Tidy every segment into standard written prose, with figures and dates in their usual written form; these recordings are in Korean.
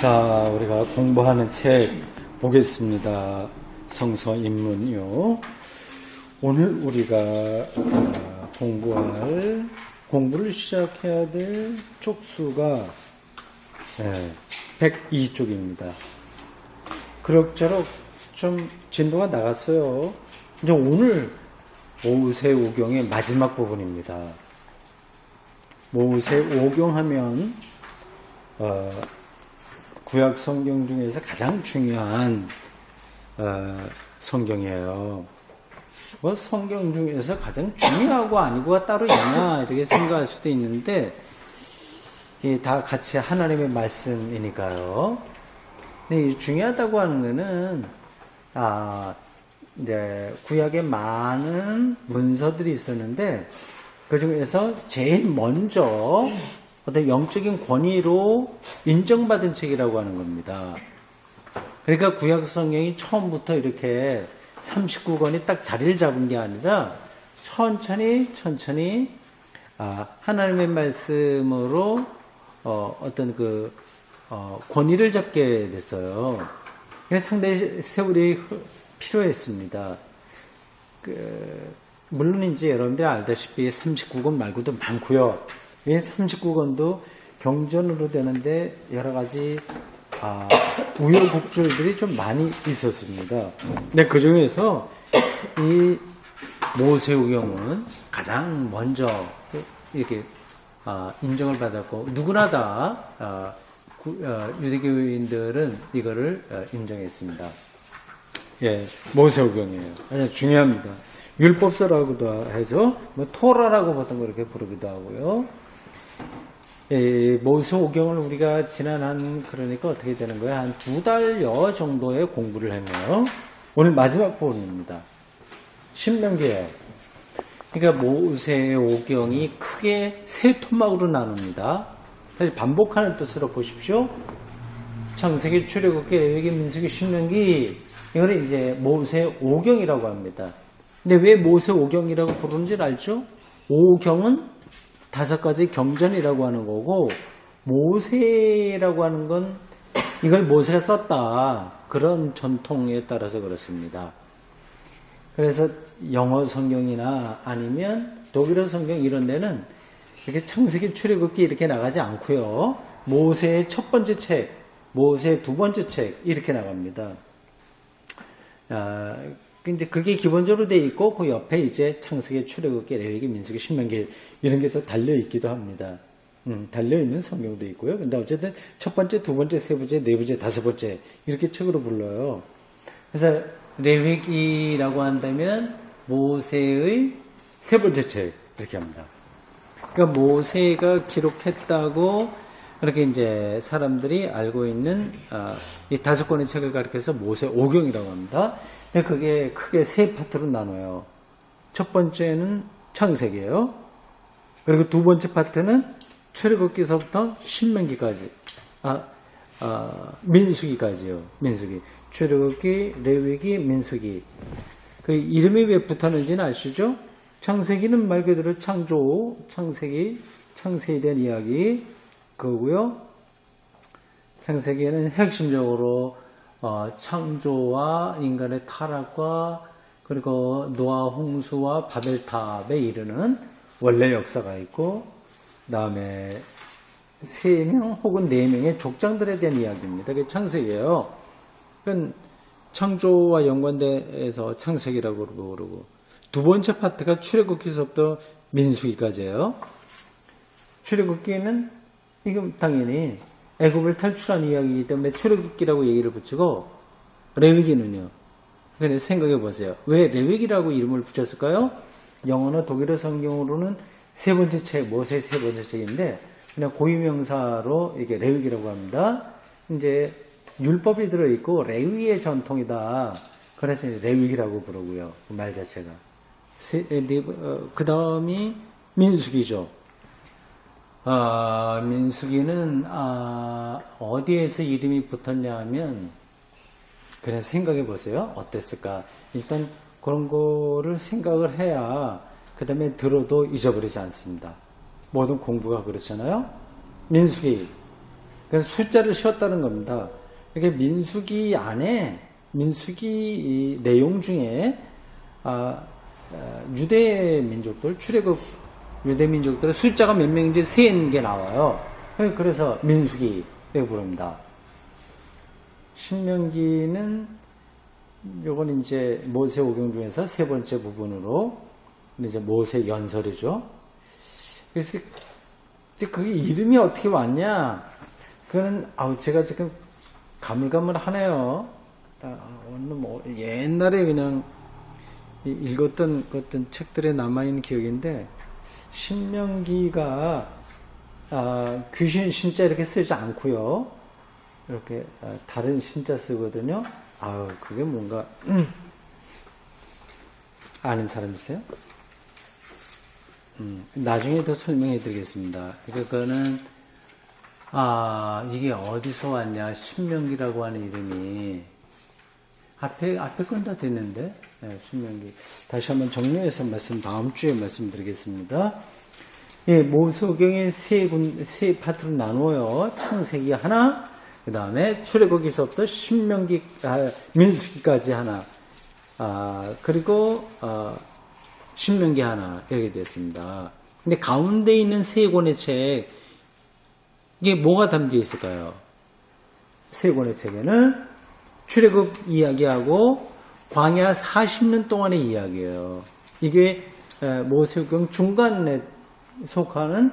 자, 우리가 공부하는 책 보겠습니다. 성서 입문이요. 오늘 우리가 공부를 시작해야 될 쪽수가 102쪽입니다. 그럭저럭 좀 진도가 나갔어요. 이제 오늘 모세오경의 마지막 부분입니다. 모세오경 하면 구약 성경 중에서 가장 중요한 성경이에요. 뭐 성경 중에서 가장 중요하고 아니고가 따로 있나 이렇게 생각할 수도 있는데 다 같이 하나님의 말씀이니까요. 근데 중요하다고 하는 거는 이제 구약에 많은 문서들이 있었는데 그 중에서 제일 먼저 어떤 영적인 권위로 인정받은 책이라고 하는 겁니다. 그러니까 구약 성경이 처음부터 이렇게 39권이 딱 자리를 잡은 게 아니라 천천히 하나님의 말씀으로 어떤 권위를 잡게 됐어요. 그래서 상당히 세월이 필요했습니다. 물론 이제 여러분들이 알다시피 39권 말고도 많고요. 이 39권도 경전으로 되는데 여러 가지 우여곡절들이 좀 많이 있었습니다. 근데 그 중에서 이 모세오경은 가장 먼저 이렇게 인정을 받았고 누구나 다 유대교인들은 이거를 인정했습니다. 예, 모세오경이에요. 아주 중요합니다. 율법서라고도 하죠. 뭐 토라라고 보통 그렇게 부르기도 하고요. 모세오경을 우리가 그러니까 어떻게 되는 거예요? 한 2달여 정도의 공부를 하며 오늘 마지막 부분입니다. 신명기예요. 그러니까 모세오경이 크게 세 토막으로 나눕니다. 다시 반복하는 뜻으로 보십시오. 창세기, 출애굽기, 레위기, 민수기, 신명기 이거는 이제 모세오경이라고 합니다. 근데 왜 모세오경이라고 부르는지 알죠? 오경은 5가지 경전이라고 하는 거고 모세라고 하는 건 이걸 모세가 썼다. 그런 전통에 따라서 그렇습니다. 그래서 영어 성경이나 아니면 독일어 성경 이런 데는 이렇게 창세기 출애굽기 이렇게 나가지 않고요. 모세의 첫 번째 책, 모세의 두 번째 책 이렇게 나갑니다. 이제 그게 기본적으로 돼 있고 그 옆에 이제 창세기, 출애굽기, 레위기, 민수기, 신명기 이런 게 또 달려 있기도 합니다. 달려 있는 성경도 있고요. 근데 어쨌든 첫 번째, 두 번째, 세 번째, 네 번째, 다섯 번째 이렇게 책으로 불러요. 그래서 레위기라고 한다면 모세의 세 번째 책 이렇게 합니다. 그러니까 모세가 기록했다고 그렇게 이제 사람들이 알고 있는 이 5권의 책을 가리켜서 모세오경이라고 합니다. 그게 크게 세 파트로 나눠요. 첫 번째는 창세기예요. 그리고 두 번째 파트는 출애굽기서부터 신명기까지, 민수기까지요. 민수기, 출애굽기, 레위기, 민수기. 그 이름이 왜 붙었는지는 아시죠? 창세기는 말 그대로 창세기에 대한 이야기 그거고요. 창세기에는 핵심적으로 창조와 인간의 타락과 그리고 노아 홍수와 바벨탑에 이르는 원래 역사가 있고 그다음에 3명 혹은 4명의 족장들에 대한 이야기입니다. 그게 창세기예요. 그건 창조와 연관돼서 창세기라고 그러고 두 번째 파트가 출애굽기서부터 민수기까지예요. 출애굽기는 이건 당연히 애굽을 탈출한 이야기이기 때문에 출애굽기라고 얘기를 붙이고 레위기는요. 그런데 생각해 보세요. 왜 레위기라고 이름을 붙였을까요? 영어나 독일어 성경으로는 세 번째 책, 모세의 세 번째 책인데 그냥 고유명사로 이게 레위기라고 합니다. 이제 율법이 들어있고 레위의 전통이다. 그래서 레위기라고 부르고요. 그 말 자체가. 그 다음이 민수기죠. 민수기는 어디에서 이름이 붙었냐 하면 그냥 생각해 보세요. 어땠을까? 일단 그런 거를 생각을 해야 그 다음에 들어도 잊어버리지 않습니다. 모든 공부가 그렇잖아요. 민수기 그래서 숫자를 쉬었다는 겁니다. 이게 민수기 안에 민수기 내용 중에 유대 민족들 출애굽 유대 민족들의 숫자가 몇 명인지 세는 게 나와요. 그래서 민수기 부릅니다. 신명기는 요건 이제 모세오경 중에서 세 번째 부분으로 이제 모세 연설이죠. 그래서 그게 이름이 어떻게 왔냐? 그거는 제가 지금 가물가물하네요. 뭐 옛날에 그냥 읽었던 책들에 남아있는 기억인데 신명기가 귀신 신자 이렇게 쓰지 않고요. 이렇게 다른 신자 쓰거든요. 그게 뭔가 아는 사람 있어요? 나중에 더 설명해 드리겠습니다. 그거는 이게 어디서 왔냐? 신명기라고 하는 이름이 앞에 건 다 됐는데 신명기 다시 한번 정리해서 다음 주에 말씀드리겠습니다. 모세오경의 세 파트로 나누어요. 창세기 하나, 그 다음에 출애굽기서부터 신명기, 민수기까지 하나, 그리고 신명기 하나 이렇게 됐습니다. 근데 가운데 있는 세 권의 책 이게 뭐가 담겨 있을까요? 세 권의 책에는 출애굽 이야기하고 광야 40년 동안의 이야기예요. 이게 모세오경 중간에 속하는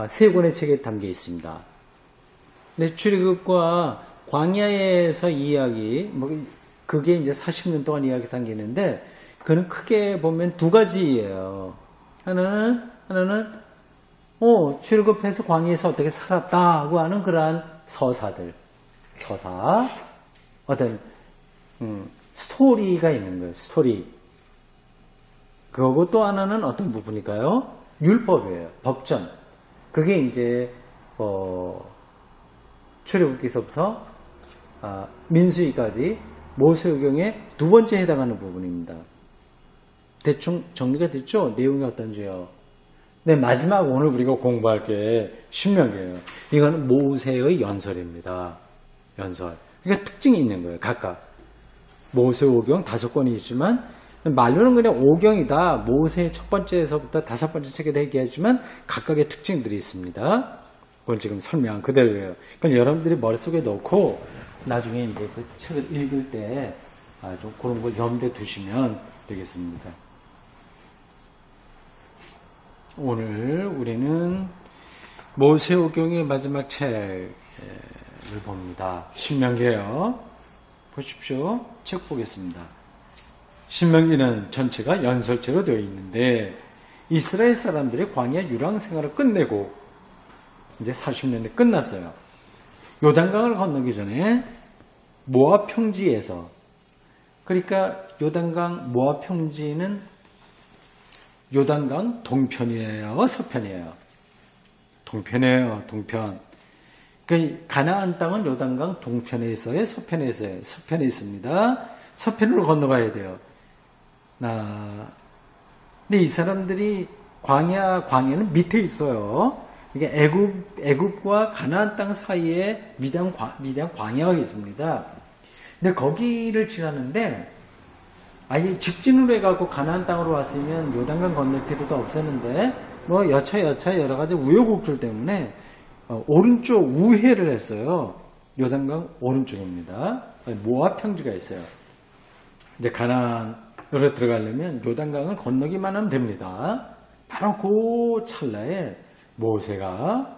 세 권의 책에 담겨 있습니다. 근데 출애굽과 광야에서 이야기, 그게 이제 40년 동안 이야기 담기는데, 그는 크게 보면 두 가지예요. 하나는, 출애굽해서 광야에서 어떻게 살았다고 하는 그러한 서사, 어떤, 스토리가 있는 거예요, 스토리. 그거고 또 하나는 어떤 부분일까요? 율법이에요, 법전. 그게 이제, 출애굽기서부터 민수기까지 모세오경의 두 번째 해당하는 부분입니다. 대충 정리가 됐죠? 내용이 어떤지요? 네, 마지막 오늘 우리가 공부할 게 신명기예요. 이거는 모세의 연설입니다. 연설. 그러니까 특징이 있는 거예요. 각각. 모세오경 5권이 있지만 말로는 그냥 오경이다. 모세의 첫 번째에서부터 5번째 책에 얘기하지만 각각의 특징들이 있습니다. 그걸 지금 설명한 그대로예요. 그러니까 여러분들이 머릿속에 넣고 나중에 이제 그 책을 읽을 때 좀 그런 걸 염두에 두시면 되겠습니다. 오늘 우리는 모세오경의 마지막 책을 봅니다. 신명기예요. 보십시오. 책 보겠습니다. 신명기는 전체가 연설체로 되어 있는데 이스라엘 사람들이 광야 유랑 생활을 끝내고 이제 40년이 끝났어요. 요단강을 건너기 전에 모압 평지에서, 그러니까 요단강 모압 평지는 요단강 동편이에요, 서편이에요? 동편이에요, 동편. 그러니까 가나안 땅은 요단강 동편에 있어요, 서편에 있어요? 서편에 있습니다. 서편으로 건너가야 돼요. 근데 이 사람들이 광야는 밑에 있어요. 이게 애굽과 가나안 땅 사이에 미디안 광야가 있습니다. 근데 거기를 지나는데 아예 직진으로 해갖고 가나안 땅으로 왔으면 요단강 건널 필요도 없었는데 여차 여러 가지 우여곡절 때문에 오른쪽 우회를 했어요. 요단강 오른쪽입니다. 모압 평지가 있어요. 이제 가나안으로 들어가려면 요단강을 건너기만 하면 됩니다. 바로 그 찰나에 모세가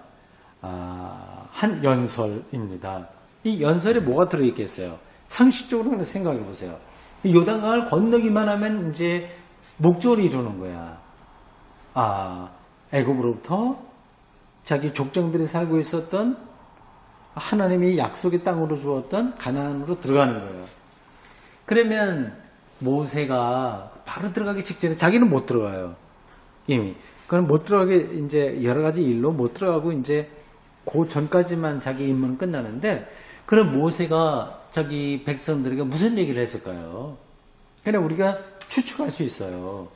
한 연설입니다. 이 연설에 뭐가 들어있겠어요? 상식적으로 생각해 보세요. 이 요단강을 건너기만 하면 이제 목적을 이루는 거야. 애굽으로부터 자기 족장들이 살고 있었던 하나님이 약속의 땅으로 주었던 가나안으로 들어가는 거예요. 그러면 모세가 바로 들어가기 직전에 자기는 못 들어가요. 이미. 그건 못 들어가게 이제 여러 가지 일로 못 들어가고 이제 그 전까지만 자기 임무는 끝나는데, 그럼 모세가 자기 백성들에게 무슨 얘기를 했을까요? 그냥 우리가 추측할 수 있어요.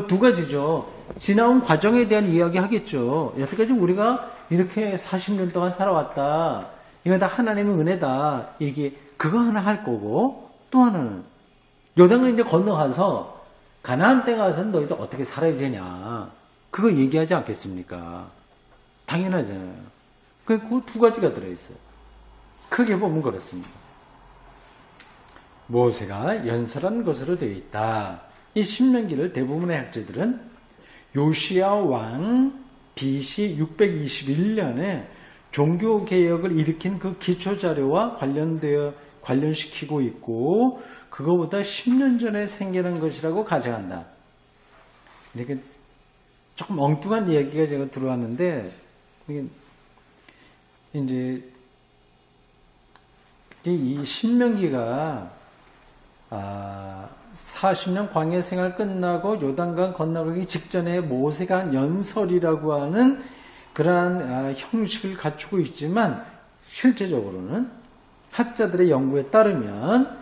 두 가지죠. 지나온 과정에 대한 이야기 하겠죠. 여태까지 우리가 이렇게 40년 동안 살아왔다. 이거 다 하나님의 은혜다. 이게 그거 하나 할 거고 또 하나는 요단강 이제 건너가서 가나안 땅에 가서는 너희들 어떻게 살아야 되냐. 그거 얘기하지 않겠습니까? 당연하잖아요. 그 두 가지가 들어있어요. 크게 보면 그렇습니다. 모세가 연설한 것으로 되어 있다. 이 신명기를 대부분의 학자들은 요시야 왕 BC 621년에 종교개혁을 일으킨 그 기초자료와 관련시키고 있고 그거보다 10년 전에 생겨난 것이라고 가정한다. 이렇게 조금 엉뚱한 이야기가 제가 들어왔는데 이제 이 신명기가 40년 광야 생활 끝나고 요단강 건너가기 직전에 모세가 한 연설이라고 하는 그러한 형식을 갖추고 있지만 실제적으로는 학자들의 연구에 따르면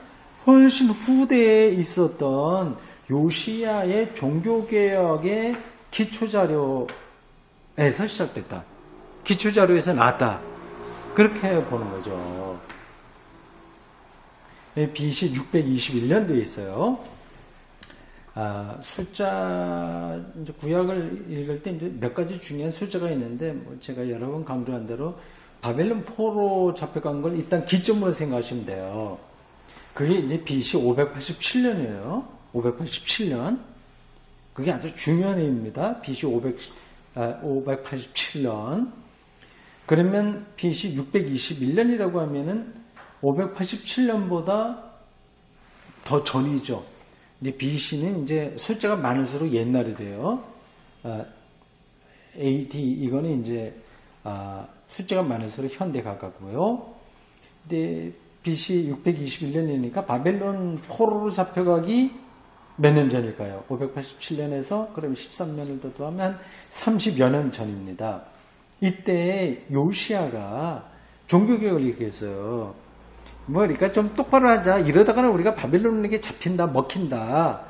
훨씬 후대에 있었던 요시야의 종교개혁의 기초자료에서 시작됐다. 기초자료에서 나왔다. 그렇게 보는 거죠. BC 621년도에 있어요. 숫자, 이제 구약을 읽을 때 이제 몇 가지 중요한 숫자가 있는데, 뭐 제가 여러 번 강조한 대로 바벨론 포로 잡혀간 걸 일단 기점으로 생각하시면 돼요. 그게 이제 BC 587년이에요. 587년. 그게 아주 중요한 해입니다. BC 587년. 그러면 BC 621년이라고 하면은 587년보다 더 전이죠. 이제 BC는 이제 숫자가 많을수록 옛날이 돼요. AD 이거는 이제 숫자가 많을수록 현대 가깝고요. 근데 BC 621년이니까 바벨론 포로로 잡혀가기 몇 년 전일까요? 587년에서 그럼 13년을 더 더하면 한 30여 년 전입니다. 이때 요시야가 종교개혁을 일으켰어요. 그러니까 좀 똑바로 하자. 이러다가는 우리가 바벨론에게 잡힌다, 먹힌다.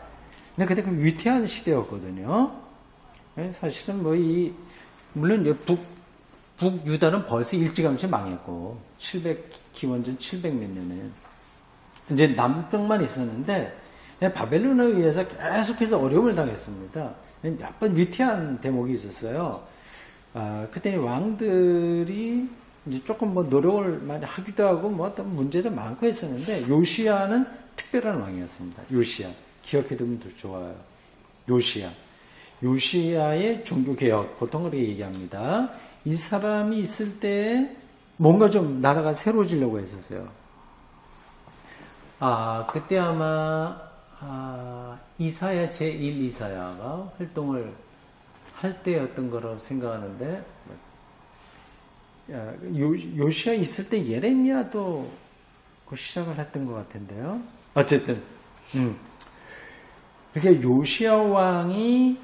근데 그 위태한 시대였거든요. 사실은 물론 북유다는 벌써 일찌감치 망했고, 기원전 700 몇 년에. 이제 남쪽만 있었는데, 바벨론에 의해서 계속해서 어려움을 당했습니다. 몇 번 위태한 대목이 있었어요. 그때 왕들이 이제 조금 요력을 많이 하기도 하고 어떤 문제도 많고 했었는데 요시야는 특별한 왕이었습니다. 요시야. 기억해두면 더 좋아요. 요시야의 종교개혁 보통 그렇게 얘기합니다. 이 사람이 있을 때 뭔가 좀 나라가 새로워지려고 했었어요. 그때 아마 이사야 제1 이사야가 활동을 할 때였던 거라고 생각하는데 요시야 있을 때 예레미야도 그 시작을 했던 것 같은데요. 어쨌든 그러니까 요시야 왕이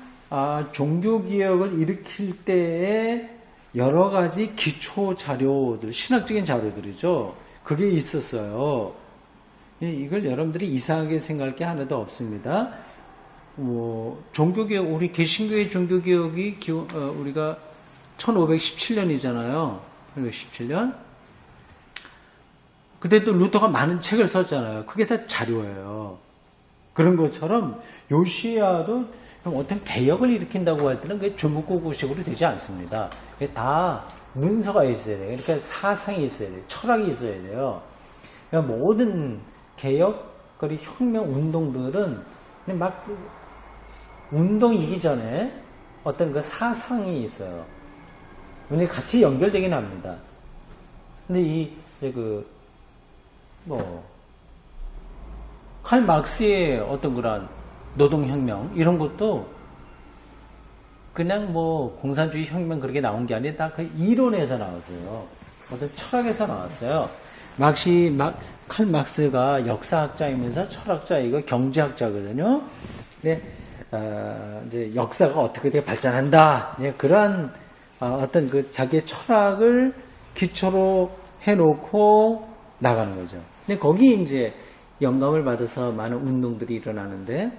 종교개혁을 일으킬 때에 여러 가지 기초 자료들, 신학적인 자료들이죠. 그게 있었어요. 이걸 여러분들이 이상하게 생각할 게 하나도 없습니다. 종교개혁, 우리 개신교의 종교개혁이 우리가 1517년이잖아요. 1517년. 그때 또 루터가 많은 책을 썼잖아요. 그게 다 자료예요. 그런 것처럼 요시야도 어떤 개혁을 일으킨다고 할 때는 그게 주묵구구식으로 되지 않습니다. 그게 다 문서가 있어야 돼요. 그러니까 사상이 있어야 돼요. 철학이 있어야 돼요. 그러니까 모든 개혁, 그리고 혁명 운동들은 막 운동이기 전에 어떤 그 사상이 있어요. 같이 연결되긴 합니다. 근데 칼 막스의 어떤 그런 노동혁명, 이런 것도 그냥 공산주의 혁명 그렇게 나온 게 아니라 다 그 이론에서 나왔어요. 어떤 철학에서 나왔어요. 칼 막스가 역사학자이면서 철학자이고 경제학자거든요. 근데, 이제 역사가 어떻게 발전한다. 그러한 어떤 자기의 철학을 기초로 해놓고 나가는 거죠. 근데 거기 이제 영감을 받아서 많은 운동들이 일어나는데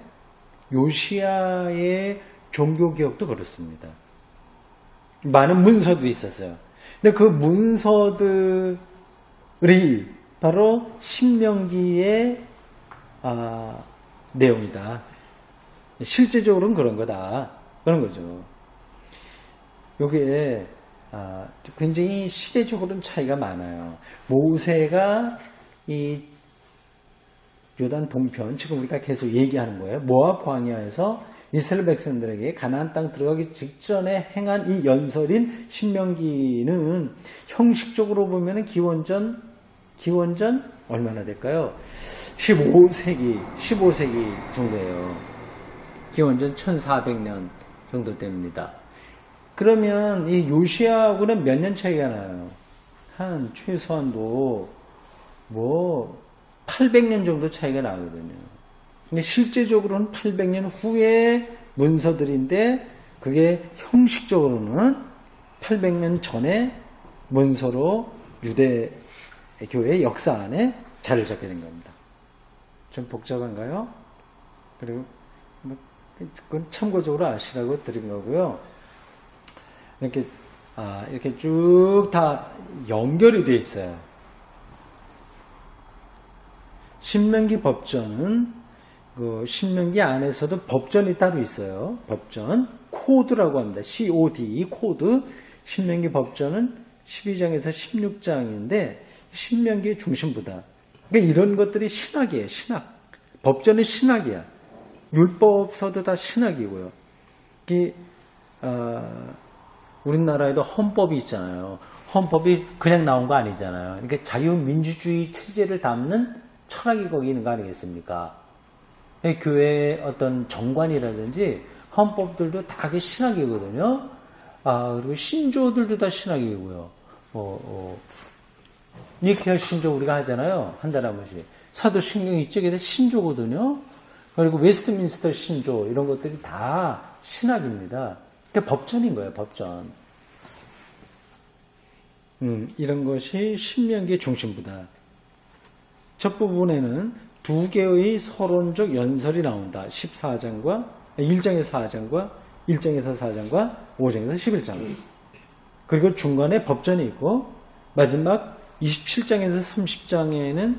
요시야의 종교개혁도 그렇습니다. 많은 문서들이 있었어요. 근데 그 문서들이 바로 신명기의 내용이다. 실제적으로는 그런 거다. 그런 거죠. 여기에 굉장히 시대적으로는 차이가 많아요. 모세가 이 요단 동편, 지금 우리가 계속 얘기하는 거예요. 모압 광야에서 이스라엘 백성들에게 가나안 땅 들어가기 직전에 행한 이 연설인 신명기는 형식적으로 보면 기원전 얼마나 될까요? 15세기 정도예요. 기원전 1400년 정도 됩니다. 그러면 이 요시아하고는 몇 년 차이가 나요? 한 최소한도 800년 정도 차이가 나거든요. 근데 실제적으로는 800년 후의 문서들인데 그게 형식적으로는 800년 전의 문서로 유대교의 역사 안에 자리를 잡게 된 겁니다. 좀 복잡한가요? 그리고 그건 참고적으로 아시라고 드린 거고요. 이렇게 쭉 다 연결이 되어 있어요. 신명기 법전은 그 신명기 안에서도 법전이 따로 있어요. 법전 코드라고 합니다. COD 코드. 신명기 법전은 12장에서 16장인데 신명기의 중심부다. 그러니까 이런 것들이 신학이에요. 신학. 법전은 신학이야. 율법서도 다 신학이고요. 우리나라에도 헌법이 있잖아요. 헌법이 그냥 나온 거 아니잖아요. 그러니까 자유민주주의 체제를 담는 철학이 거기 있는 거 아니겠습니까? 교회의 어떤 정관이라든지 헌법들도 다 그게 신학이거든요. 그리고 신조들도 다 신학이고요. 니케아 신조 우리가 하잖아요. 한 달에 한 번씩. 사도신경 이쪽에 다 신조거든요. 그리고 웨스트민스터 신조 이런 것들이 다 신학입니다. 그러니까 법전인 거예요. 법전. 이런 것이 신명기의 중심부다. 첫 부분에는 두 개의 서론적 연설이 나온다. 1장에서 4장과 1장에서 4장과 5장에서 11장. 그리고 중간에 법전이 있고 마지막 27장에서 30장에는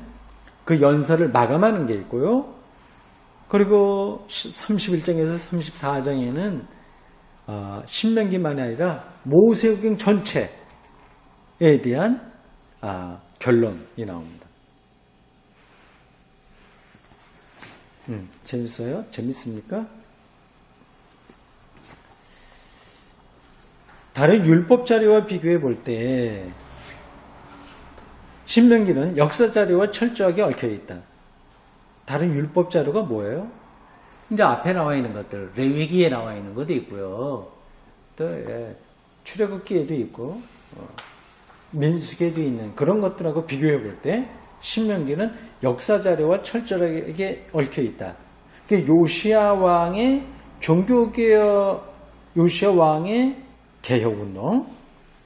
그 연설을 마감하는 게 있고요. 그리고 31장에서 34장에는 신명기만이 아니라 모세오경 전체에 대한 결론이 나옵니다. 재밌어요? 재밌습니까? 다른 율법 자료와 비교해 볼 때 신명기는 역사 자료와 철저하게 얽혀 있다. 다른 율법 자료가 뭐예요? 이제 앞에 나와 있는 것들, 레위기에 나와 있는 것도 있고요. 또 출애굽기에도 있고 민수기에도 있는 그런 것들하고 비교해 볼 때 신명기는 역사 자료와 철저하게 얽혀 있다. 요시야 왕의 종교개혁, 요시야 왕의 개혁운동,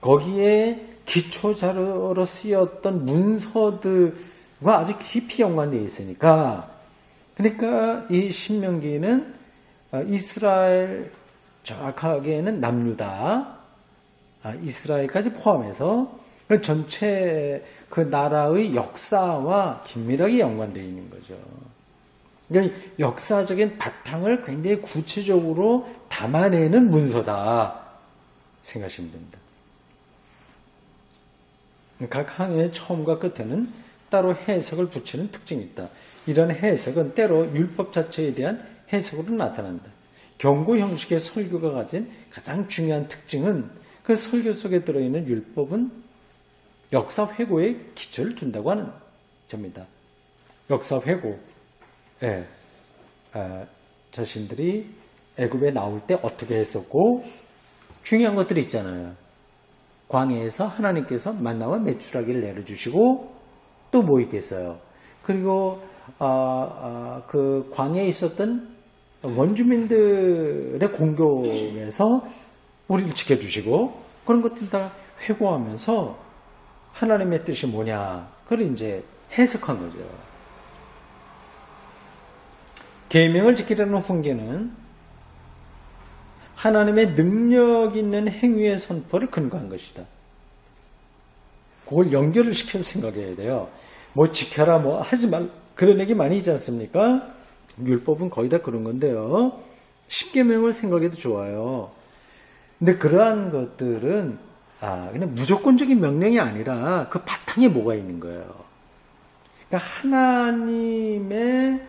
거기에 기초 자료로 쓰였던 문서들과 아주 깊이 연관되어 있으니까, 그러니까 이 신명기는 이스라엘, 정확하게는 남유다, 이스라엘까지 포함해서 전체 그 나라의 역사와 긴밀하게 연관되어 있는 거죠. 그러니까 역사적인 바탕을 굉장히 구체적으로 담아내는 문서다 생각하시면 됩니다. 각 항의 처음과 끝에는 따로 해석을 붙이는 특징이 있다. 이런 해석은 때로 율법 자체에 대한 해석으로 나타난다. 경고 형식의 설교가 가진 가장 중요한 특징은 그 설교 속에 들어있는 율법은 역사 회고에 기초를 둔다고 하는 점입니다. 역사 회고, 자신들이 애굽에 나올 때 어떻게 했었고 중요한 것들이 있잖아요. 광야에서 하나님께서 만나와 메추라기를 내려주시고 또 뭐 있겠어요. 그리고 그 광야에 있었던 원주민들의 공격에서 우리를 지켜주시고 그런 것들 다 회고하면서 하나님의 뜻이 뭐냐 그걸 이제 해석한 거죠. 계명을 지키려는 훈계는 하나님의 능력 있는 행위의 선포를 근거한 것이다. 그걸 연결을 시켜서 생각해야 돼요. 뭐 지켜라 뭐 하지 말 그런 얘기 많이 있지 않습니까? 율법은 거의 다 그런 건데요. 십계명을 생각해도 좋아요. 근데 그러한 것들은 그냥 무조건적인 명령이 아니라 그 바탕에 뭐가 있는 거예요. 그러니까 하나님의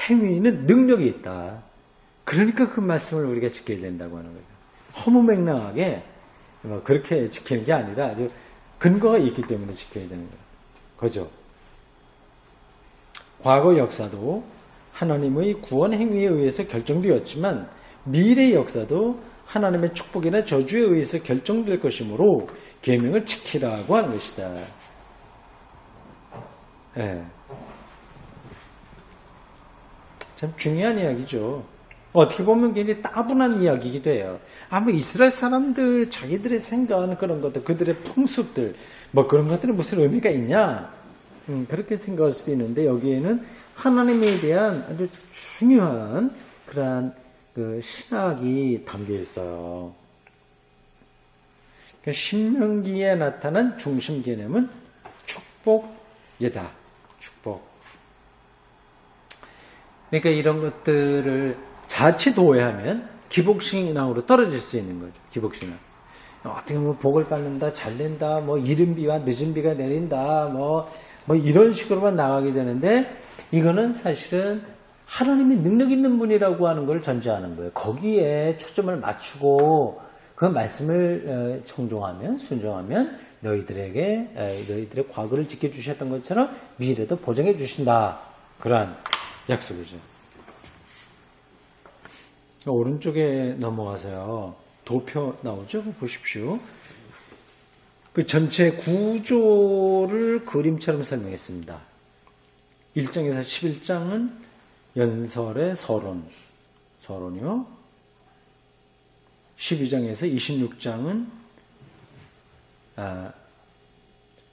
행위는 능력이 있다. 그러니까 그 말씀을 우리가 지켜야 된다고 하는 거죠. 허무맹랑하게 그렇게 지키는 게 아니라 아주 근거가 있기 때문에 지켜야 되는 거예요. 그죠? 과거 역사도 하나님의 구원 행위에 의해서 결정되었지만 미래 역사도 하나님의 축복이나 저주에 의해서 결정될 것이므로 계명을 지키라고 하는 것이다. 네. 참 중요한 이야기죠. 어떻게 보면 굉장히 따분한 이야기이기도 해요. 뭐 이스라엘 사람들 자기들의 생각하는 그런 것들, 그들의 풍습들, 뭐 그런 것들은 무슨 의미가 있냐? 그렇게 생각할 수도 있는데 여기에는 하나님에 대한 아주 중요한 그러한 그 신학이 담겨 있어요. 그러니까 신명기에 나타난 중심 개념은 축복이다. 축복. 그러니까 이런 것들을 자칫 오해하면 기복신앙으로 떨어질 수 있는 거죠. 기복신앙. 어떻게 보면 복을 받는다, 잘 된다, 뭐 이른 비와 늦은 비가 내린다, 뭐 이런 식으로만 나가게 되는데 이거는 사실은 하나님이 능력 있는 분이라고 하는 걸 전제하는 거예요. 거기에 초점을 맞추고 그 말씀을 청종하면 순종하면 너희들의 과거를 지켜주셨던 것처럼 미래도 보장해 주신다. 그러한 약속이죠. 오른쪽에 넘어가서요. 도표 나오죠? 보십시오. 그 전체 구조를 그림처럼 설명했습니다. 1장에서 11장은 연설의 서론이요. 12장에서 26장은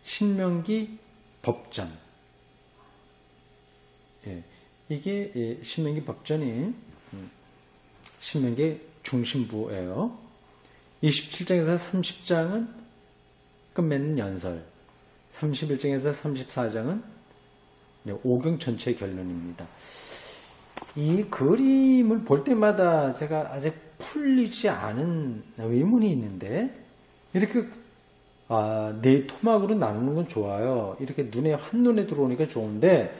신명기 법전. 예, 이게 신명기 법전이 신명기 중심부예요. 27장에서 30장은 끝맺는 연설, 31장에서 34장은 오경 전체 결론입니다. 이 그림을 볼 때마다 제가 아직 풀리지 않은 의문이 있는데 이렇게 네 토막으로 나누는 건 좋아요. 이렇게 눈에 한눈에 들어오니까 좋은데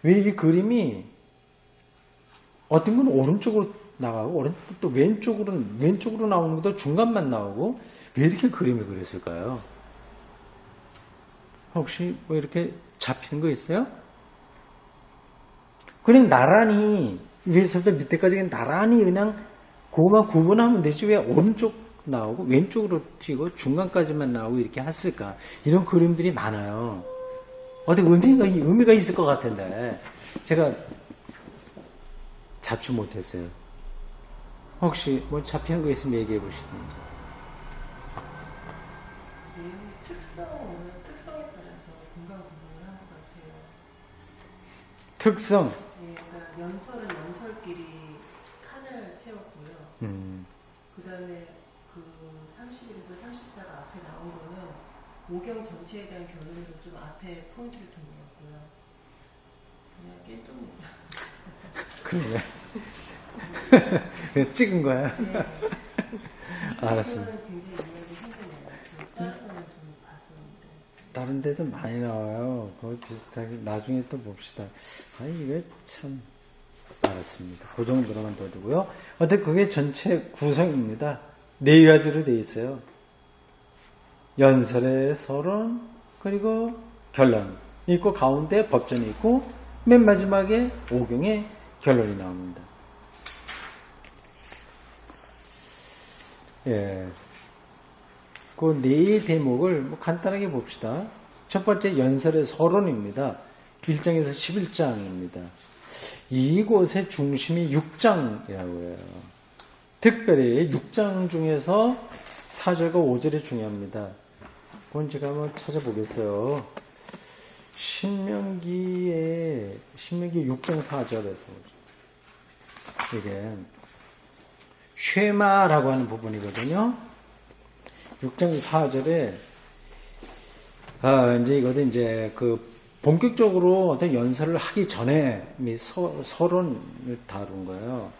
왜 이 그림이 어떤 건 오른쪽으로 나가고 어떤 또 왼쪽으로 나오는 것도 중간만 나오고 왜 이렇게 그림을 그렸을까요? 혹시 뭐 이렇게 잡히는 거 있어요? 그냥 나란히 위에서부터 밑에까지 그냥 나란히 그냥 그거만 구분하면 되지 왜 오른쪽 나오고 왼쪽으로 튀고 중간까지만 나오고 이렇게 했을까? 이런 그림들이 많아요. 어디 의미가 있을 것 같은데 제가 잡지 못했어요. 혹시 뭐 잡히는 거 있으면 얘기해 보시든지. 특성에 따라서 공강구분을 하는 것 같아요. 특성. 네, 그러니까 연설은 연설끼리 칸을 세웠고요. 그 다음에 그 31에서 34가 앞에 나온 거는 오경 전체에 대한 결론을 좀 앞에 포인트를 둔 것 같고요. 그냥 깰동이다. 그래. 찍은 거야? 네. 알았습니다. 굉장히 이해하기 힘드네요. 다른 거는 좀 봤었는데. 다른 데도 많이 나와요. 거의 비슷하게. 나중에 또 봅시다. 이게 참. 알았습니다. 그 정도로만 더 두고요. 어쨌든 그게 전체 구성입니다. 네 가지로 되어 있어요. 연설의 서론, 그리고 결론 있고, 가운데 법전이 있고, 맨 마지막에 오경의 결론이 나옵니다. 예. 그 네 대목을 뭐 간단하게 봅시다. 첫 번째 연설의 서론입니다. 1장에서 11장입니다. 이곳의 중심이 6장이라고 해요. 특별히 6장 중에서 4절과 5절이 중요합니다. 그건 제가 한번 찾아보겠어요. 신명기 6장 4절에서 이게 쉐마라고 하는 부분이거든요. 6장 4절에 이제 이것도 이제 그 본격적으로 어떤 연설을 하기 전에 서론을 다룬 거예요.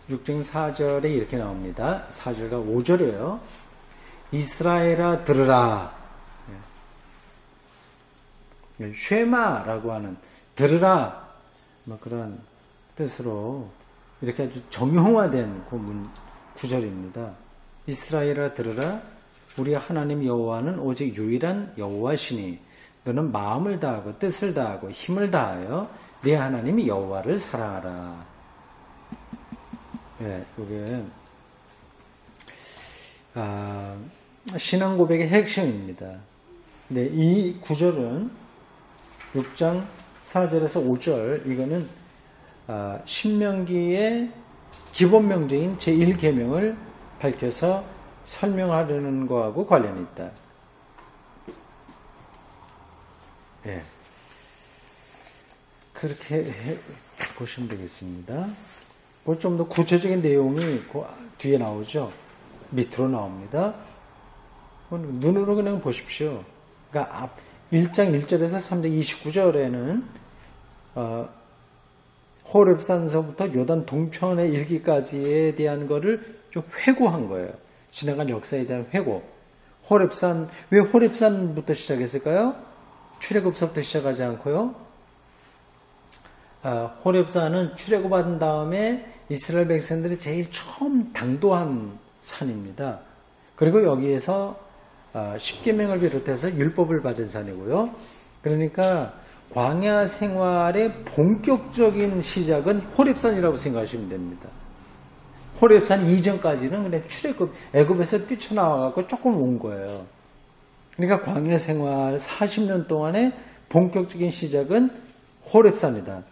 6장 4절에 이렇게 나옵니다. 4절과 5절이에요. 이스라엘아 들으라. 쉐마라고 하는 들으라 뭐 그런 뜻으로 이렇게 아주 정형화된 구절입니다. 이스라엘아 들으라. 우리 하나님 여호와는 오직 유일한 여호와시니 너는 마음을 다하고 뜻을 다하고 힘을 다하여 네 하나님 여호와를 사랑하라. 예, 이게 신앙 고백의 핵심입니다. 네, 이 구절은 6장 4절에서 5절 이거는 신명기의 기본 명제인 제1계명을 밝혀서 설명하려는 거하고 관련이 있다. 예. 그렇게 보시면 되겠습니다. 좀 더 구체적인 내용이 그 뒤에 나오죠. 밑으로 나옵니다. 눈으로 그냥 보십시오. 그러니까 1장 1절에서 3장 29절에는 호렙산서부터 요단 동편에 일기까지에 대한 거를 좀 회고한 거예요. 지나간 역사에 대한 회고. 호렙산, 왜 호렙산부터 시작했을까요? 출애굽서부터 시작하지 않고요. 호렙산은 출애굽받은 다음에 이스라엘 백성들이 제일 처음 당도한 산입니다. 그리고 여기에서 십계명을 비롯해서 율법을 받은 산이고요. 그러니까 광야 생활의 본격적인 시작은 호렙산이라고 생각하시면 됩니다. 호렙산 이전까지는 그냥 출애굽, 애굽에서 뛰쳐나와갖고 조금 온 거예요. 그러니까 광야 생활 40년 동안의 본격적인 시작은 호렙산이다.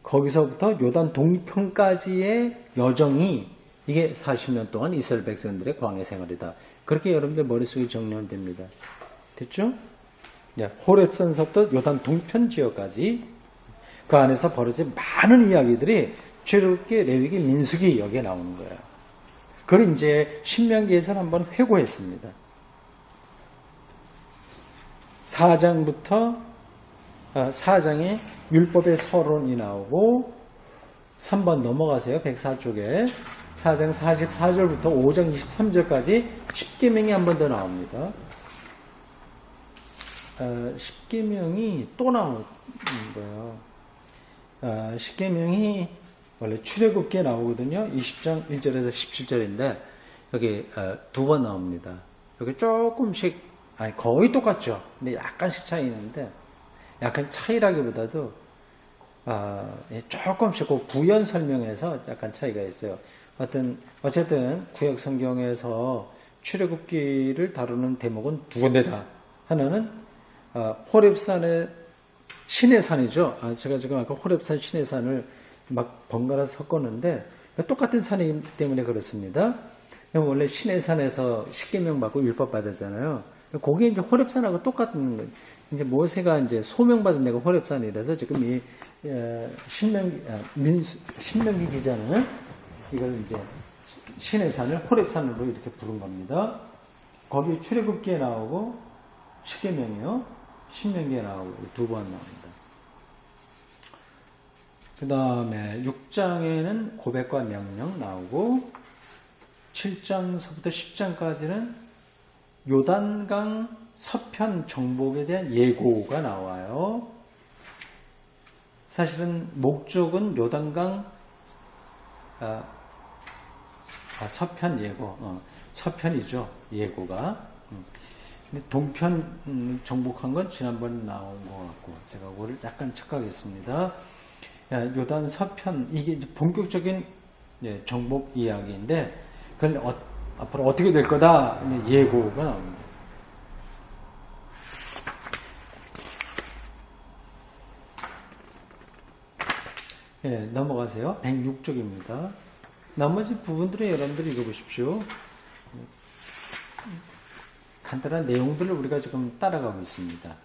거기서부터 요단 동편까지의 여정이 이게 40년 동안 이스라엘 백성들의 광야 생활이다. 그렇게 여러분들 머릿속에 정리하면 됩니다. 됐죠? 네, 호렙산서부터 요단 동편 지역까지 그 안에서 벌어진 많은 이야기들이 출애굽기, 레위기, 민수기 여기에 나오는 거예요. 그걸 이제 신명기에서는 한번 회고했습니다. 4장에 율법의 서론이 나오고 3번 넘어가세요. 104쪽에 4장 44절부터 5장 23절까지 십계명이 한 번 더 나옵니다. 십계명이 또 나오는 거예요. 십계명이 원래 출애굽기에 나오거든요. 20장 1절에서 17절인데 여기 두 번 나옵니다. 여기 조금씩 거의 똑같죠. 근데 약간씩 차이 있는데 약간 차이라기보다도 조금씩 그 구현 설명에서 약간 차이가 있어요. 어쨌든 구약 성경에서 출애굽기를 다루는 대목은 두 군데다. 하나는 호렙산의 신의 산이죠. 제가 지금 아까 호렙산 신의 산을 막 번갈아 섞었는데 똑같은 산이기 때문에 그렇습니다. 원래 신의 산에서 십계명 받고 율법 받았잖아요. 거기에 이제 호렙산하고 똑같은 거예요. 이제 모세가 이제 소명받은 데가 호렙산이라서 지금 이 신명기 기자는 이걸 이제 신의 산을 호렙산으로 이렇게 부른 겁니다. 거기 출애굽기에 나오고 십계명이요. 신명기에 나오고 두 번 나옵니다. 그 다음에 6장에는 고백과 명령 나오고 7장서부터 10장까지는 요단강 서편 정복에 대한 예고가 나와요. 사실은 목적은 요단강 서편 예고, 서편이죠. 예고가. 근데 동편 정복한 건 지난번에 나온 것 같고 제가 그거를 약간 착각했습니다. 요단 서편 이게 이제 본격적인 정복 이야기인데 그걸 앞으로 어떻게 될 거다 예고가 나옵니다. 넘어가세요. 106쪽입니다. 나머지 부분들은 여러분들이 읽어보십시오. 간단한 내용들을 우리가 지금 따라가고 있습니다.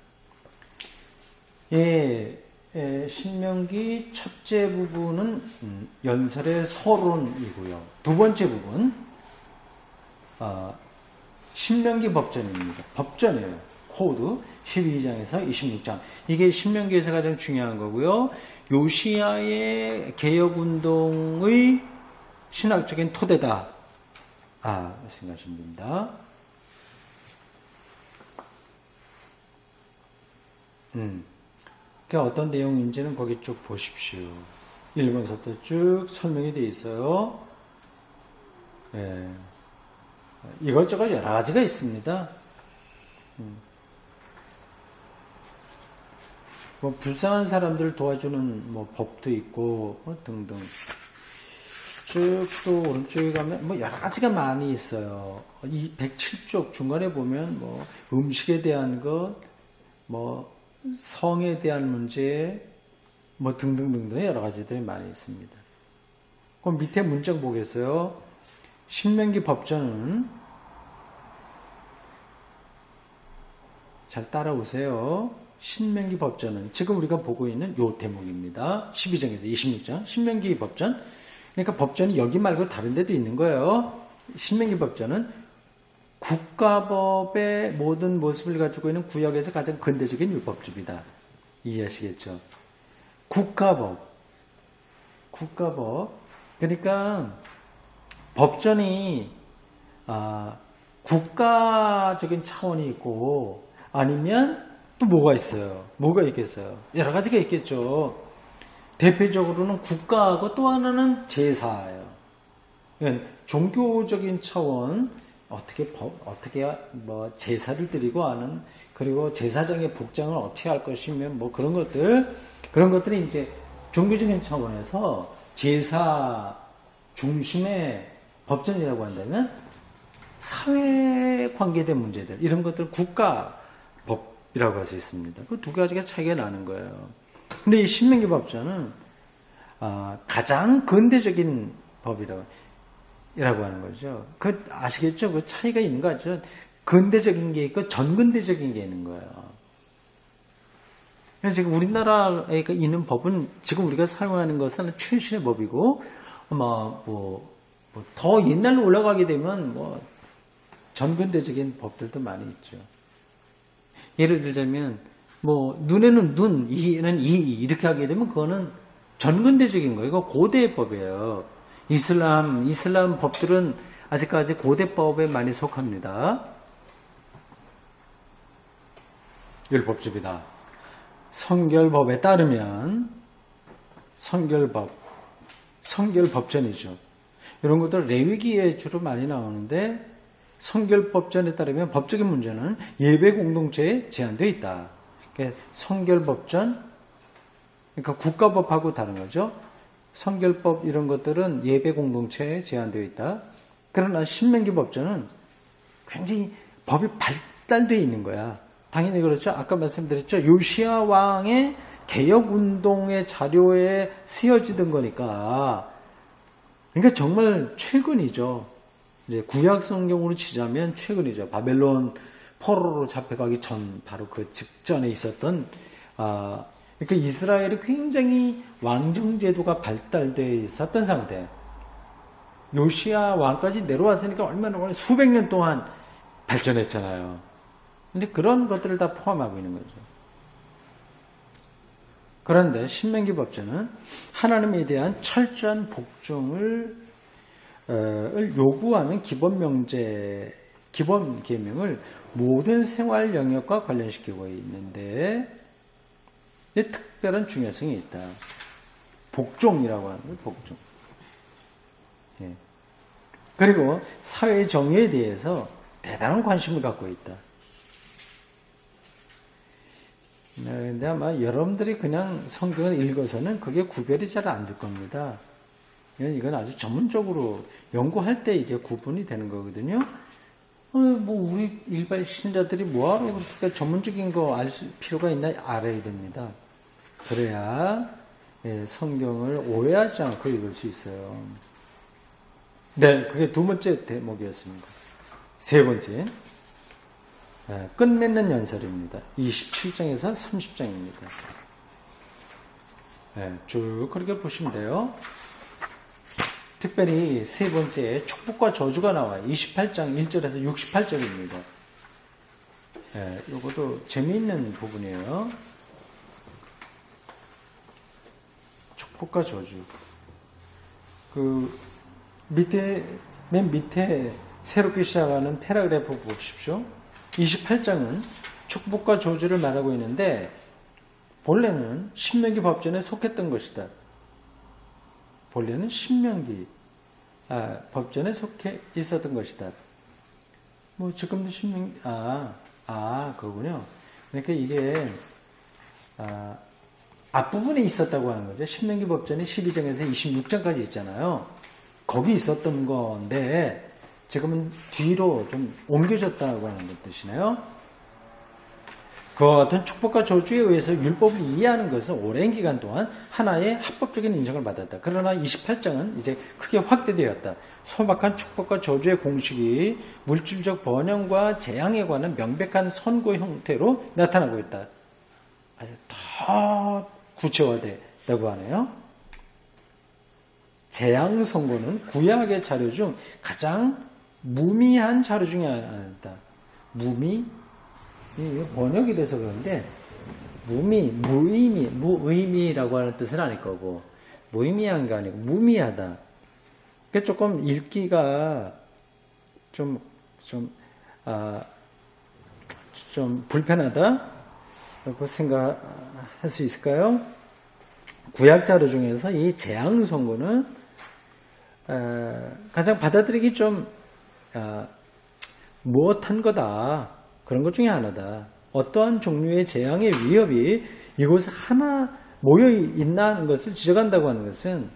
신명기 첫째 부분은 연설의 서론이고요. 두 번째 부분 신명기 법전입니다. 법전이에요. 코드 12장에서 26장. 이게 신명기에서 가장 중요한 거고요. 요시야의 개혁운동의 신학적인 토대다. 생각하시면 됩니다. 그러니까 어떤 내용인지는 거기 쭉 보십시오. 1권서부터 쭉 설명이 되어 있어요. 예. 이것저것 여러 가지가 있습니다. 뭐 불쌍한 사람들 도와주는 뭐 법도 있고 등등. 쭉 또 오른쪽에 가면 뭐 여러 가지가 많이 있어요. 이 107쪽 중간에 보면 뭐 음식에 대한 것, 뭐 성에 대한 문제, 뭐 등등등등 여러 가지들이 많이 있습니다. 그럼 밑에 문장 보겠어요. 신명기 법전은 잘 따라오세요. 신명기 법전은 지금 우리가 보고 있는 요 대목입니다. 12장에서 26장 신명기 법전. 그러니까 법전이 여기 말고 다른 데도 있는 거예요. 신명기 법전은 국가법의 모든 모습을 가지고 있는 구약에서 가장 근대적인 율법주의다. 이해하시겠죠? 국가법. 그러니까 법전이 국가적인 차원이 있고 아니면 또 뭐가 있어요? 뭐가 있겠어요? 여러 가지가 있겠죠. 대표적으로는 국가하고 또 하나는 제사예요. 그러니까 종교적인 차원, 어떻게 뭐 제사를 드리고 하는, 그리고 제사장의 복장을 어떻게 할 것이면 뭐 그런 것들이 이제 종교적인 차원에서 제사 중심의 법전이라고 한다면 사회 관계된 문제들, 이런 것들 국가법이라고 할 수 있습니다. 그 두 가지가 차이가 나는 거예요. 근데 이 신명기 법전은 가장 근대적인 법이라고 하는 거죠. 그 아시겠죠? 그 차이가 있는 거죠. 근대적인 게 있고 전근대적인 게 있는 거예요. 그래서 지금 우리나라에 있는 법은 지금 우리가 사용하는 것은 최신의 법이고 더 옛날로 올라가게 되면 뭐 전근대적인 법들도 많이 있죠. 예를 들자면 뭐 눈에는 눈, 이에는 이 이렇게 하게 되면 그거는 전근대적인 거예요. 이거 고대의 법이에요. 이슬람 법들은 아직까지 고대법에 많이 속합니다. 율법주의다. 성결법에 따르면 성결법전이죠. 이런 것들 레위기에 주로 많이 나오는데 성결법전에 따르면 법적인 문제는 예배 공동체에 제한되어 있다. 그러니까 성결법전, 그러니까 국가법하고 다른 거죠. 성결법 이런 것들은 예배 공동체에 제한되어 있다. 그러나 신명기 법전은 굉장히 법이 발달되어 있는 거야. 당연히 그렇죠. 아까 말씀드렸죠. 요시야 왕의 개혁운동의 자료에 쓰여지던 거니까. 그러니까 정말 최근이죠. 이제 구약 성경으로 치자면 최근이죠. 바벨론 포로로 잡혀가기 전, 바로 그 직전에 있었던, 그러니까 이스라엘이 굉장히 왕정제도가 발달되어 있었던 상태. 요시야 왕까지 내려왔으니까 얼마나 수백 년 동안 발전했잖아요. 근데 그런 것들을 다 포함하고 있는 거죠. 그런데 신명기 법전은 하나님에 대한 철저한 복종을 요구하는 기본 계명을 모든 생활 영역과 관련시키고 있는데 특별한 중요성이 있다. 복종이라고 하는 거예요. 복종. 예. 그리고 사회 정의에 대해서 대단한 관심을 갖고 있다. 근데 아마 여러분들이 그냥 성경을 읽어서는 그게 구별이 잘 안 될 겁니다. 이건 아주 전문적으로 연구할 때 이게 구분이 되는 거거든요. 뭐 우리 일반 신자들이 뭐하러 그렇게 전문적인 거 알 필요가 있나 알아야 됩니다. 그래야 성경을 오해하지 않고 읽을 수 있어요. 네, 그게 두 번째 대목이었습니다. 세 번째, 끝맺는 연설입니다. 27장에서 30장입니다. 네, 쭉 그렇게 보시면 돼요. 특별히 세 번째 축복과 저주가 나와요. 28장 1절에서 68절입니다. 네, 이것도 재미있는 부분이에요. 축복과 저주. 맨 밑에 새롭게 시작하는 패러그래프 보십시오. 28장은 축복과 저주를 말하고 있는데 본래는 신명기 법전에 속했던 것이다. 본래는 신명기 법전에 속해 있었던 것이다. 뭐 지금도 신명기 그거군요. 그러니까 이게 앞부분에 있었다고 하는 거죠. 신명기 법전이 12장에서 26장까지 있잖아요. 거기 있었던 건데 지금은 뒤로 좀 옮겨졌다고 하는 뜻이네요. 그와 같은 축복과 저주에 의해서 율법을 이해하는 것은 오랜 기간 동안 하나의 합법적인 인정을 받았다. 그러나 28장은 이제 크게 확대되었다. 소박한 축복과 저주의 공식이 물질적 번영과 재앙에 관한 명백한 선고 형태로 나타나고 있다. 아주 더 구체화됐다고 하네요. 재앙 선고는 구약의 자료 중 가장 무미한 자료 중에 하나다. 번역이 돼서 그런데 무의미라고 하는 뜻은 아닐 거고 무의미한 게 아니고 무미하다. 그러니까 조금 읽기가 좀 불편하다 라고 생각할 수 있을까요? 구약 자료 중에서 이 재앙 선고는 가장 받아들이기 좀 무엇한 거다. 그런 것 중에 하나다. 어떠한 종류의 재앙의 위협이 이곳에 하나 모여 있다는 것을 지적한다고 하는 것은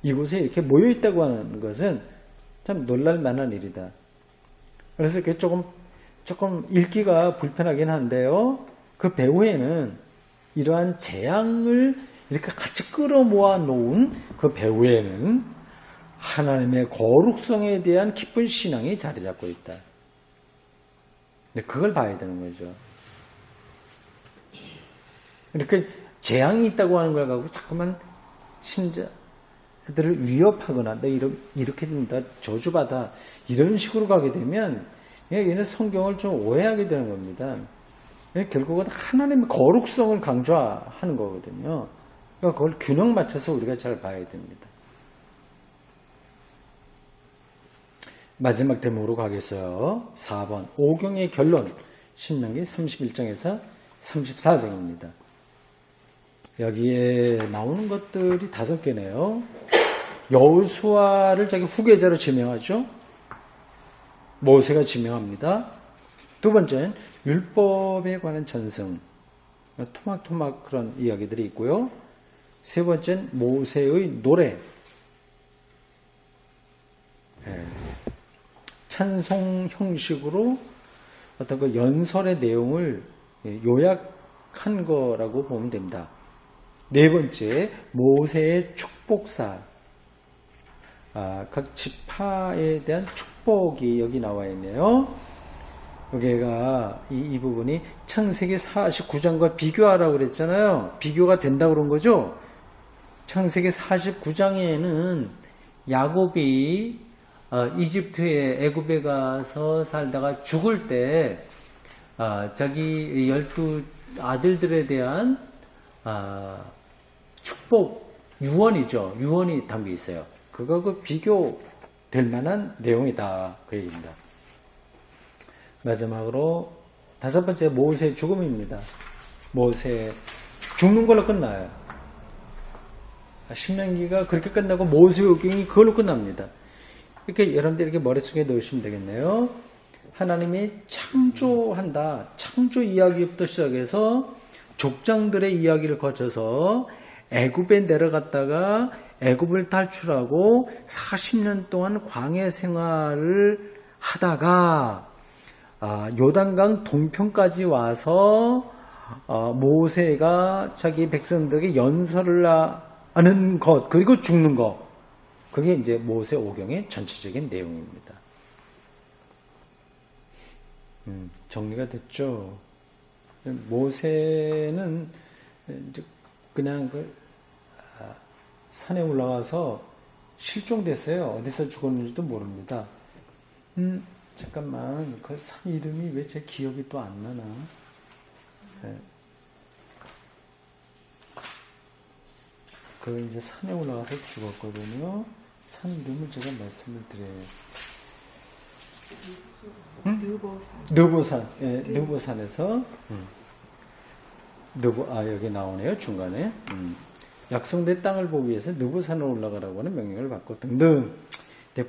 이곳에 이렇게 모여 있다고 하는 것은 참 놀랄 만한 일이다. 그래서 그게 조금 읽기가 불편하긴 한데요. 그 배후에는 이러한 재앙을 이렇게 같이 끌어모아 놓은 그 배후에는 하나님의 거룩성에 대한 깊은 신앙이 자리 잡고 있다. 그걸 봐야 되는 거죠. 이렇게 재앙이 있다고 하는 걸 가지고 자꾸만 신자들을 위협하거나 너 이렇게 된다, 저주받아 이런 식으로 가게 되면 얘는 성경을 좀 오해하게 되는 겁니다. 결국은 하나님의 거룩성을 강조하는 거거든요. 그러니까 그걸 균형 맞춰서 우리가 잘 봐야 됩니다. 마지막 대목으로 가겠어요. 4번 오경의 결론 신명기 31장에서 34장입니다. 여기에 나오는 것들이 5개네요. 여호수아를 자기 후계자로 지명하죠. 모세가 지명합니다. 두 번째는 율법에 관한 전승, 토막토막 그런 이야기들이 있고요. 세 번째는 모세의 노래, 찬송 형식으로 어떤 그 연설의 내용을 요약한 거라고 보면 됩니다. 네 번째, 모세의 축복사, 각 지파에 대한 축복이 여기 나와 있네요. 여기가 이 부분이 창세기 49장과 비교하라고 그랬잖아요. 비교가 된다고 그런 거죠. 창세기 49장에는 야곱이 이집트에 애굽에 가서 살다가 죽을 때 자기 12 아들들에 대한 축복 유언이죠. 유언이 담겨 있어요. 그거 비교될 만한 내용이다. 그 얘기입니다. 마지막으로 5번째 모세의 죽음입니다. 모세 죽는 걸로 끝나요. 신명기가 그렇게 끝나고 모세오경이 그걸로 끝납니다. 이렇게 여러분들 이렇게 머릿속에 넣으시면 되겠네요. 하나님이 창조한다. 창조 이야기부터 시작해서 족장들의 이야기를 거쳐서 애굽에 내려갔다가 애굽을 탈출하고 40년 동안 광야 생활을 하다가 요단강 동편까지 와서 모세가 자기 백성들에게 연설을 하는 것 그리고 죽는 것 그게 이제 모세 오경의 전체적인 내용입니다. 정리가 됐죠. 모세는 그냥 산에 올라가서 실종됐어요. 어디서 죽었는지도 모릅니다. 잠깐만, 그 산 이름이 왜 제 기억이 또 안 나나? 네. 그 이제 산에 올라가서 죽었거든요. 산 이름을 제가 말씀을 드려요. 느보산. 예, 느보산에서, 여기 나오네요, 중간에. 약속된 땅을 보기 위해서 느보산을 올라가라고 하는 명령을 받고 등등.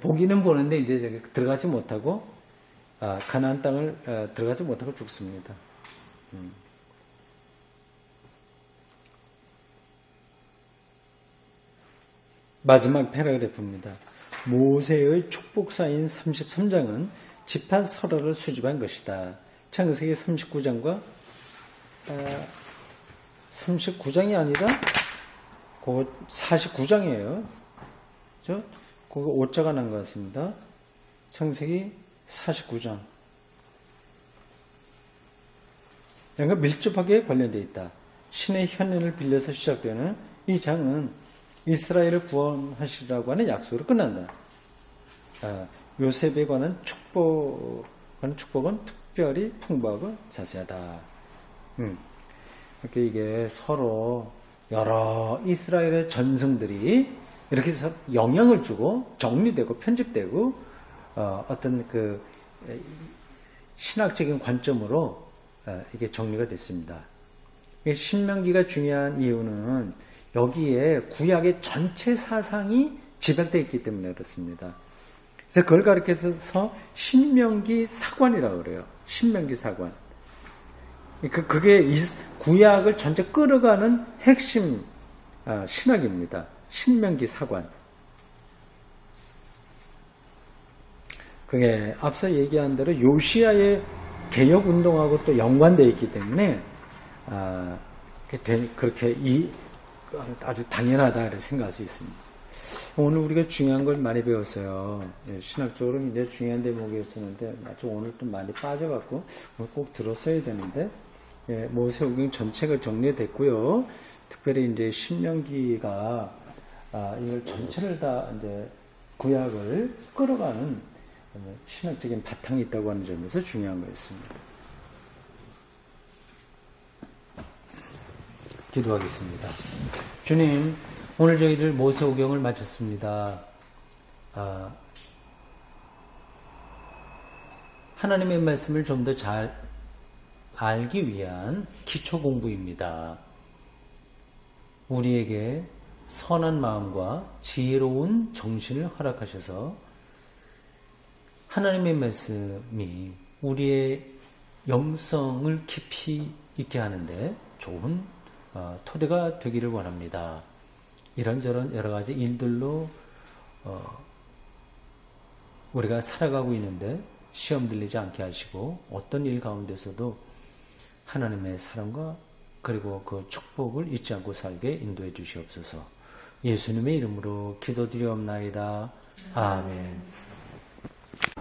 보기는 보는데 이제 저기 들어가지 못하고, 가나안 땅을 들어가지 못하고 죽습니다. 마지막 패러그래프입니다. 모세의 축복사인 33장은 지파 설화를 수집한 것이다. 창세기 39장과 39장이 아니라 그거 49장이에요. 그죠? 그거 오자가 난 것 같습니다. 창세기 49장. 그러니까 밀접하게 관련되어 있다. 신의 현현을 빌려서 시작되는 이 장은 이스라엘을 구원하시라고 하는 약속으로 끝난다. 요셉에 관한 축복은 특별히 풍부하고 자세하다. 이렇게 이게 서로 여러 이스라엘의 전승들이 이렇게 해서 영향을 주고 정리되고 편집되고 어떤 그 신학적인 관점으로 이게 정리가 됐습니다. 신명기가 중요한 이유는 여기에 구약의 전체 사상이 집약되어 있기 때문에 그렇습니다. 그래서 그걸 가르쳐서 신명기 사관이라고 그래요. 신명기 사관. 그게 구약을 전체 끌어가는 핵심 신학입니다. 신명기 사관. 그게 앞서 얘기한 대로 요시야의 개혁 운동하고 또 연관되어 있기 때문에 그렇게 아주 당연하다 이렇게 생각할 수 있습니다. 오늘 우리가 중요한 걸 많이 배웠어요. 신학적으로 굉장히 중요한 대목이었었는데 아주 오늘 또 많이 빠져갖고 오늘 꼭 들었어야 되는데 모세오경 전체가 정리됐고요. 특별히 이제 신명기가 이걸 전체를 다 이제 구약을 끌어가는 신학적인 바탕이 있다고 하는 점에서 중요한 거였습니다. 기도하겠습니다. 주님, 오늘 저희들 모세오경을 마쳤습니다. 하나님의 말씀을 좀 더 잘 알기 위한 기초 공부입니다. 우리에게 선한 마음과 지혜로운 정신을 허락하셔서 하나님의 말씀이 우리의 영성을 깊이 있게 하는데 좋은 토대가 되기를 원합니다. 이런저런 여러 가지 일들로 우리가 살아가고 있는데 시험 들리지 않게 하시고 어떤 일 가운데서도 하나님의 사랑과 그리고 그 축복을 잊지 않고 살게 인도해 주시옵소서. 예수님의 이름으로 기도드리옵나이다. 아멘.